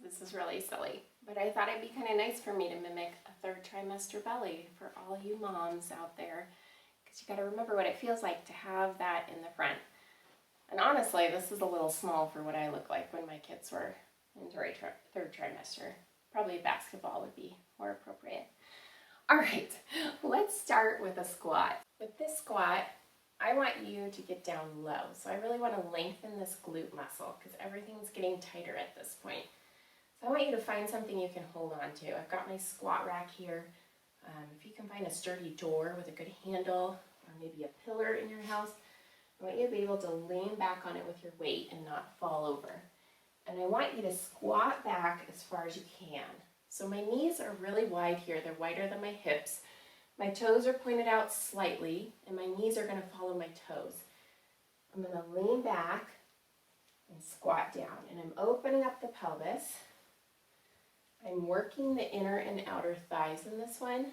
This is really silly, but I thought it'd be kind of nice for me to mimic a third trimester belly for all you moms out there, because you got to remember what it feels like to have that in the front. And honestly, this is a little small for what I look like when my kids were in third trimester. Probably basketball would be more appropriate. All right, let's start with a squat. With this squat, I want you to get down low. So I really want to lengthen this glute muscle because everything's getting tighter at this point. So I want you to find something you can hold on to. I've got my squat rack here. If you can find a sturdy door with a good handle or maybe a pillar in your house, I want you to be able to lean back on it with your weight and not fall over. And I want you to squat back as far as you can. So my knees are really wide here. They're wider than my hips. My toes are pointed out slightly, and my knees are going to follow my toes. I'm going to lean back and squat down, and I'm opening up the pelvis. I'm working the inner and outer thighs in this one,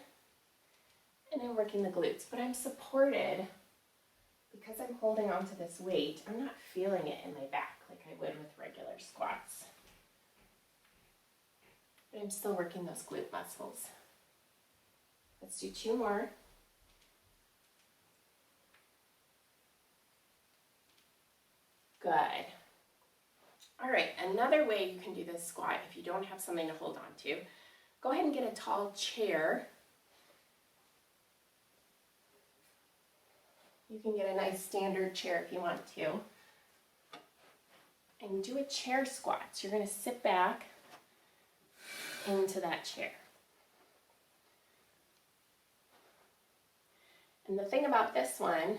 and I'm working the glutes, but I'm supported because I'm holding on to this weight. I'm not feeling it in my back like I would with regular squats. But I'm still working those glute muscles. Let's do 2 more. Good. All right, another way you can do this squat if you don't have something to hold on to, go ahead and get a tall chair. You can get a nice standard chair if you want to. And do a chair squat. So you're going to sit back into that chair. And the thing about this one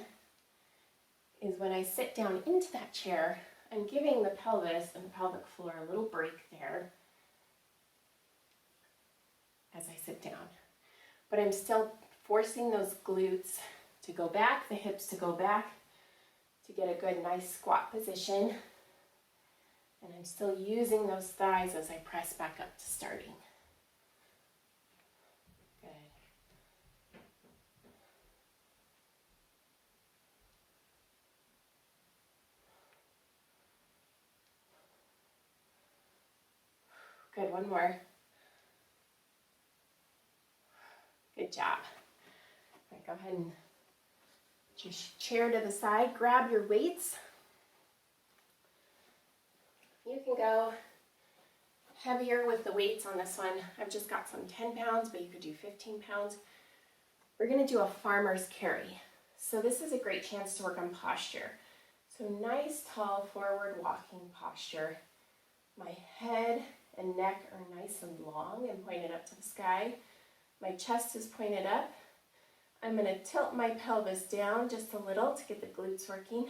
is when I sit down into that chair, I'm giving the pelvis and the pelvic floor a little break there as I sit down. But I'm still forcing those glutes to go back, the hips to go back, to get a good, nice squat position. And I'm still using those thighs as I press back up to starting. Good. Good, one more. Good job. All right, go ahead and just chair to the side, grab your weights. You can go heavier with the weights on this one. I've just got some 10 pounds, but you could do 15 pounds. We're gonna do a farmer's carry. So this is a great chance to work on posture. So nice, tall, forward walking posture. My head and neck are nice and long and pointed up to the sky. My chest is pointed up. I'm gonna tilt my pelvis down just a little to get the glutes working.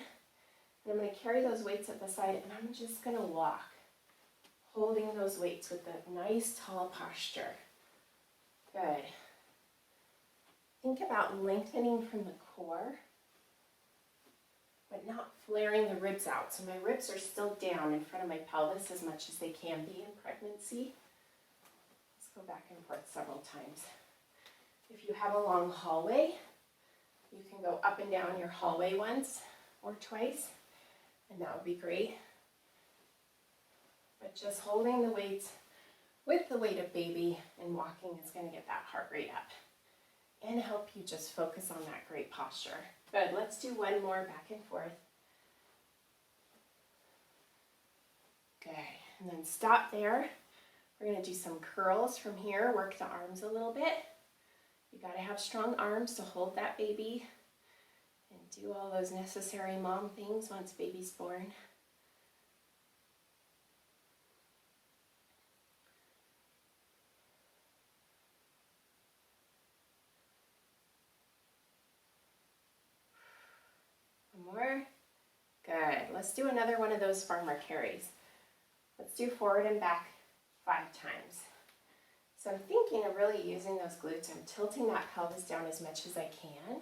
And I'm going to carry those weights at the side, and I'm just going to walk, holding those weights with the nice tall posture. Good. Think about lengthening from the core, but not flaring the ribs out. So my ribs are still down in front of my pelvis as much as they can be in pregnancy. Let's go back and forth several times. If you have a long hallway, you can go up and down your hallway once or twice. And that would be great. But just holding the weights with the weight of baby and walking is going to get that heart rate up and help you just focus on that great posture. Good, let's do one more back and forth. Good, and then stop there. We're going to do some curls from here, work the arms a little bit. You got to have strong arms to hold that baby and do all those necessary mom things once baby's born. One more. Good. Let's do another one of those farmer carries. Let's do forward and back 5 times. So I'm thinking of really using those glutes. I'm tilting that pelvis down as much as I can.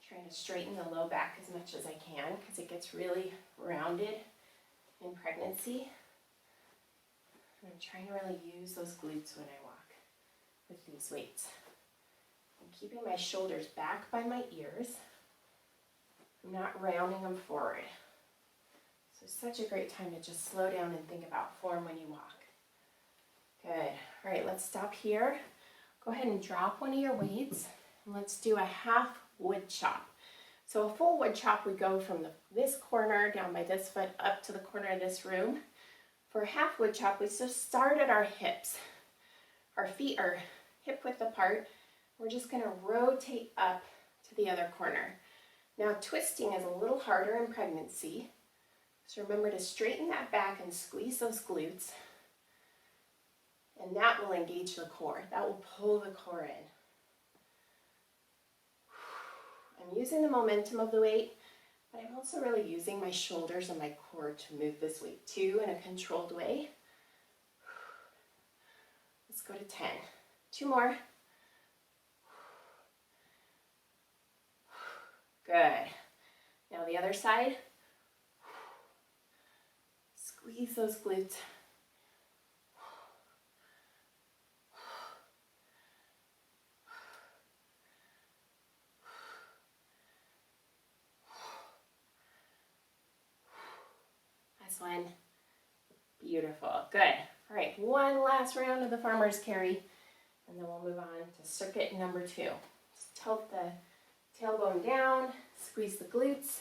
Trying to straighten the low back as much as I can because it gets really rounded in pregnancy. And I'm trying to really use those glutes when I walk with these weights. I'm keeping my shoulders back by my ears. I'm not rounding them forward. So such a great time to just slow down and think about form when you walk. Good. All right, let's stop here. Go ahead and drop one of your weights. And let's do a half wood chop. So a full wood chop, we go from this corner down by this foot up to the corner of this room. For a half wood chop, we just start at our hips. Our feet are hip width apart. We're just going to rotate up to the other corner. Now twisting is a little harder in pregnancy. So remember to straighten that back and squeeze those glutes. And that will engage the core. That will pull the core in. I'm using the momentum of the weight, but I'm also really using my shoulders and my core to move this weight too in a controlled way. Let's go to 10. 2 more. Good. Now the other side. Squeeze those glutes. One. Beautiful. Good. All right, one last round of the farmer's carry, and then we'll move on to circuit number 2. Just tilt the tailbone down, squeeze the glutes,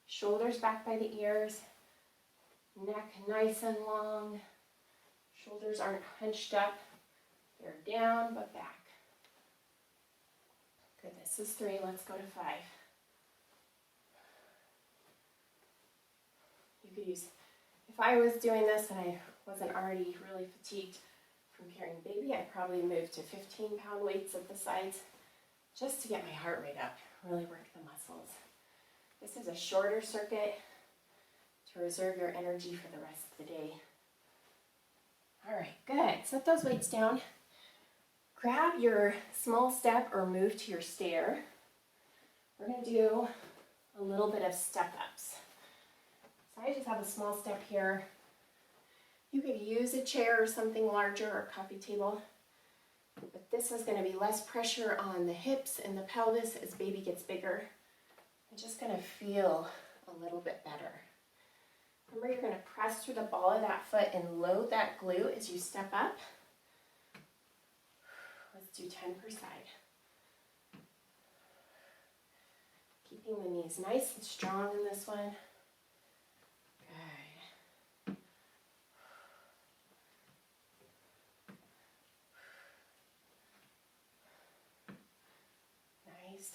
shoulders back by the ears, neck nice and long, shoulders aren't hunched up, they're down but back. Good, this is 3, let's go to 5. You could use, if I was doing this and I wasn't already really fatigued from carrying baby, I'd probably move to 15-pound weights at the sides just to get my heart rate up, really work the muscles. This is a shorter circuit to reserve your energy for the rest of the day. All right, good. Set those weights down. Grab your small step or move to your stair. We're going to do a little bit of step-ups. So I just have a small step here. You could use a chair or something larger or a coffee table, but this is going to be less pressure on the hips and the pelvis as baby gets bigger. I'm just going to feel a little bit better. Remember, you're going to press through the ball of that foot and load that glute as you step up. Let's do 10 per side. Keeping the knees nice and strong in this one.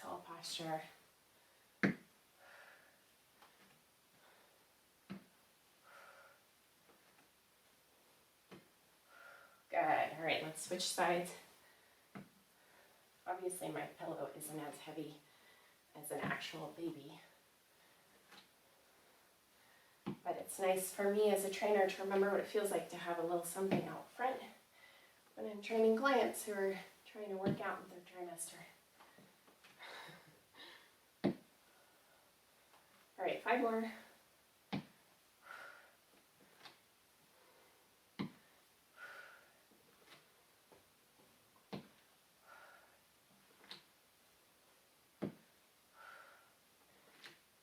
Tall posture. Good. All right, let's switch sides. Obviously, my pillow isn't as heavy as an actual baby, but it's nice for me as a trainer to remember what it feels like to have a little something out front when I'm training clients who are trying to work out with their trimester. All right, 5 more.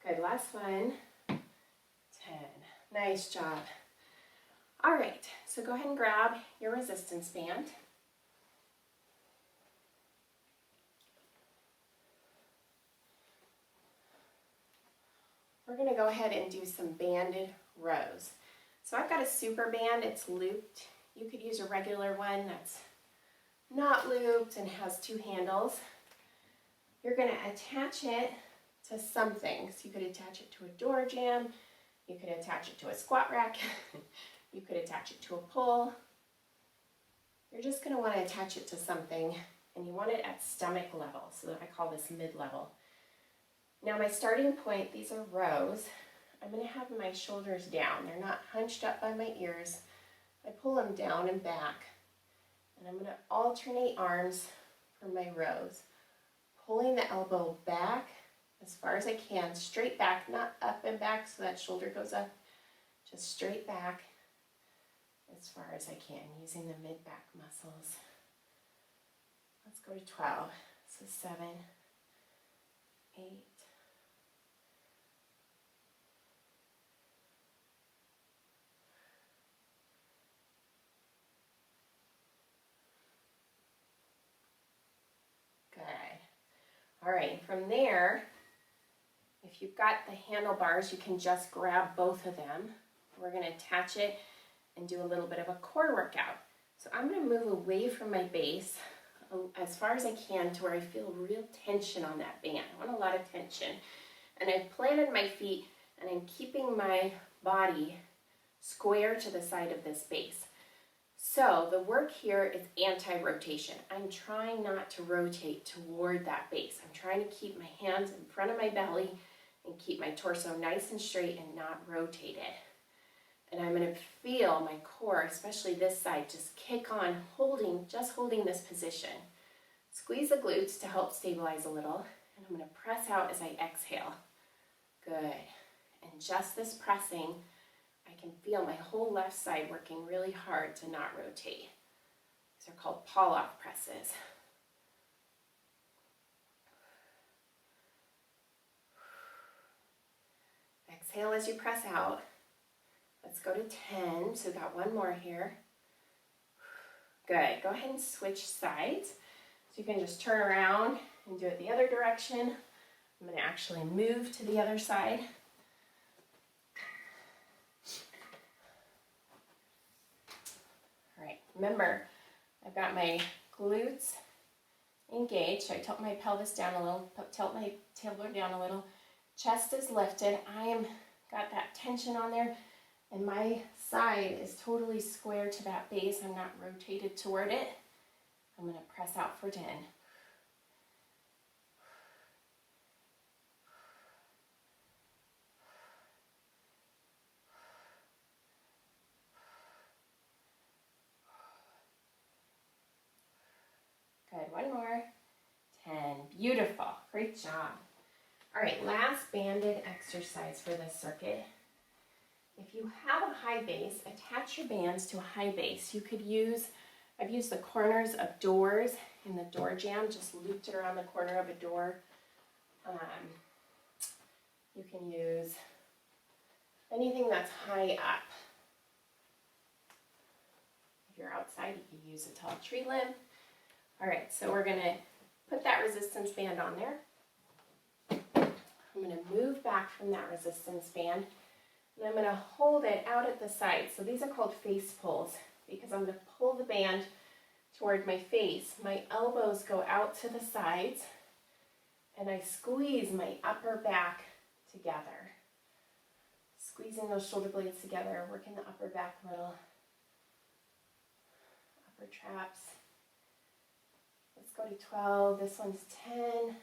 Good, last one. 10. Nice job. All right, so go ahead and grab your resistance band. We're going to go ahead and do some banded rows. So I've got a super band, it's looped. You could use a regular one that's not looped and has 2 handles. You're going to attach it to something. So you could attach it to a door jamb, you could attach it to a squat rack, you could attach it to a pole. You're just going to want to attach it to something, and you want it at stomach level, so I call this mid-level. Now my starting point, these are rows. I'm going to have my shoulders down. They're not hunched up by my ears. I pull them down and back, and I'm going to alternate arms for my rows. Pulling the elbow back as far as I can, straight back, not up and back so that shoulder goes up, just straight back as far as I can, using the mid-back muscles. Let's go to 12. So 7, 8, 9, All right, from there, if you've got the handlebars, you can just grab both of them. We're gonna attach it and do a little bit of a core workout. So I'm gonna move away from my base as far as I can to where I feel real tension on that band. I want a lot of tension. And I've planted my feet and I'm keeping my body square to the side of this base. So the work here is anti-rotation. I'm trying not to rotate toward that base. I'm trying to keep my hands in front of my belly and keep my torso nice and straight and not rotated. And I'm going to feel my core, especially this side, just kick on, just holding this position. Squeeze the glutes to help stabilize a little, and I'm going to press out as I exhale. Good. And just this pressing, I can feel my whole left side working really hard to not rotate. These are called pull-off presses. Exhale as you press out. Let's go to 10, so we've got one more here. Good, go ahead and switch sides. So you can just turn around and do it the other direction. I'm gonna actually move to the other side. All right, remember, I've got my glutes engaged, so I tilt my pelvis down a little, tilt my tailbone down a little. Chest is lifted, I am got that tension on there, and my side is totally square to that base. I'm not rotated toward it. I'm going to press out for 10. Good, one more. 10, beautiful, great job. All right, last banded exercise for this circuit. If you have a high base, attach your bands to a high base. You could use, I've used the corners of doors in the door jamb, just looped it around the corner of a door. You can use anything that's high up. If you're outside, you can use a tall tree limb. All right, so we're gonna put that resistance band on there. I'm gonna move back from that resistance band. And I'm going to hold it out at the side. So these are called face pulls because I'm going to pull the band toward my face. My elbows go out to the sides and I squeeze my upper back together. Squeezing those shoulder blades together, working the upper back a little. Upper traps. Let's go to 12. This one's 10.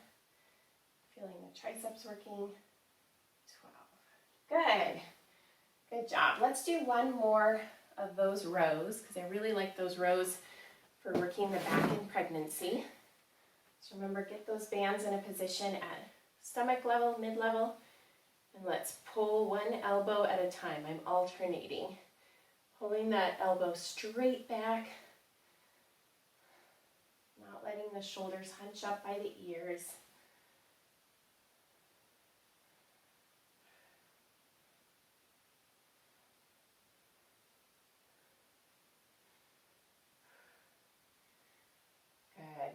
Feeling the triceps working. 12. Good. Good job. Let's do one more of those rows because I really like those rows for working the back in pregnancy. So remember, get those bands in a position at stomach level, mid-level, and let's pull one elbow at a time. I'm alternating. Pulling that elbow straight back, not letting the shoulders hunch up by the ears.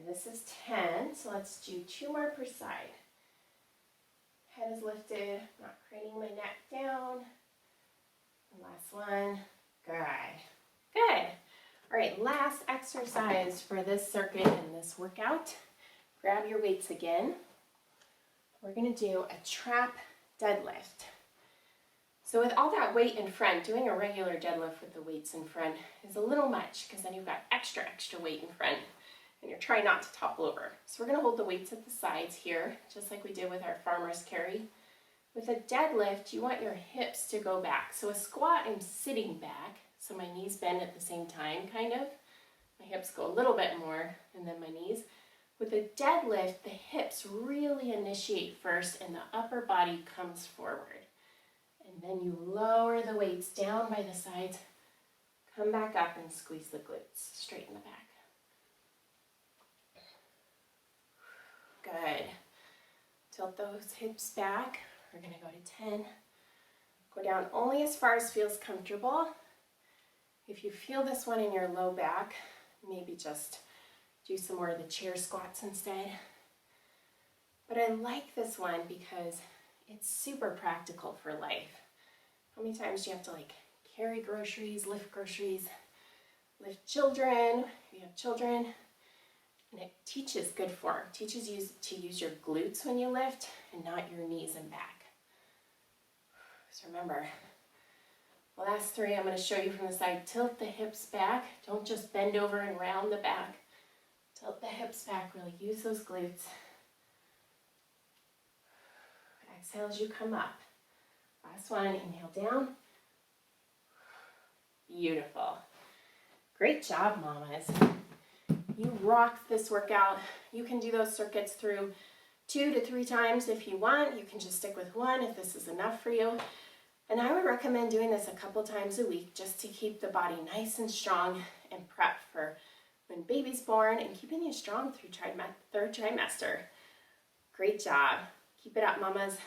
This is 10, so let's do 2 more per side. Head is lifted, not craning my neck down. And last one, good. Good. All right, last exercise for this circuit and this workout. Grab your weights again. We're gonna do a trap deadlift. So with all that weight in front, doing a regular deadlift with the weights in front is a little much because then you've got extra weight in front. And you're trying not to topple over. So we're going to hold the weights at the sides here, just like we did with our farmer's carry. With a deadlift, you want your hips to go back. So a squat, I'm sitting back, so my knees bend at the same time, kind of. My hips go a little bit more, and then my knees. With a deadlift, the hips really initiate first, and the upper body comes forward. And then you lower the weights down by the sides, come back up and squeeze the glutes, straighten the back. Good. Tilt those hips back. We're going to go to 10. Go down only as far as feels comfortable. If you feel this one in your low back, maybe just do some more of the chair squats instead. But I like this one because it's super practical for life. How many times do you have to like carry groceries, lift children, if you have children? And it teaches good form. It teaches you to use your glutes when you lift and not your knees and back. So remember, the last 3 I'm going to show you from the side. Tilt the hips back. Don't just bend over and round the back. Tilt the hips back. Really use those glutes. Exhale as you come up. Last one. Inhale down. Beautiful. Great job, mamas. You rocked this workout. You can do those circuits through 2 to 3 times if you want. You can just stick with 1 if this is enough for you. And I would recommend doing this a couple times a week just to keep the body nice and strong and prep for when baby's born and keeping you strong through 3rd trimester. Great job. Keep it up, mamas.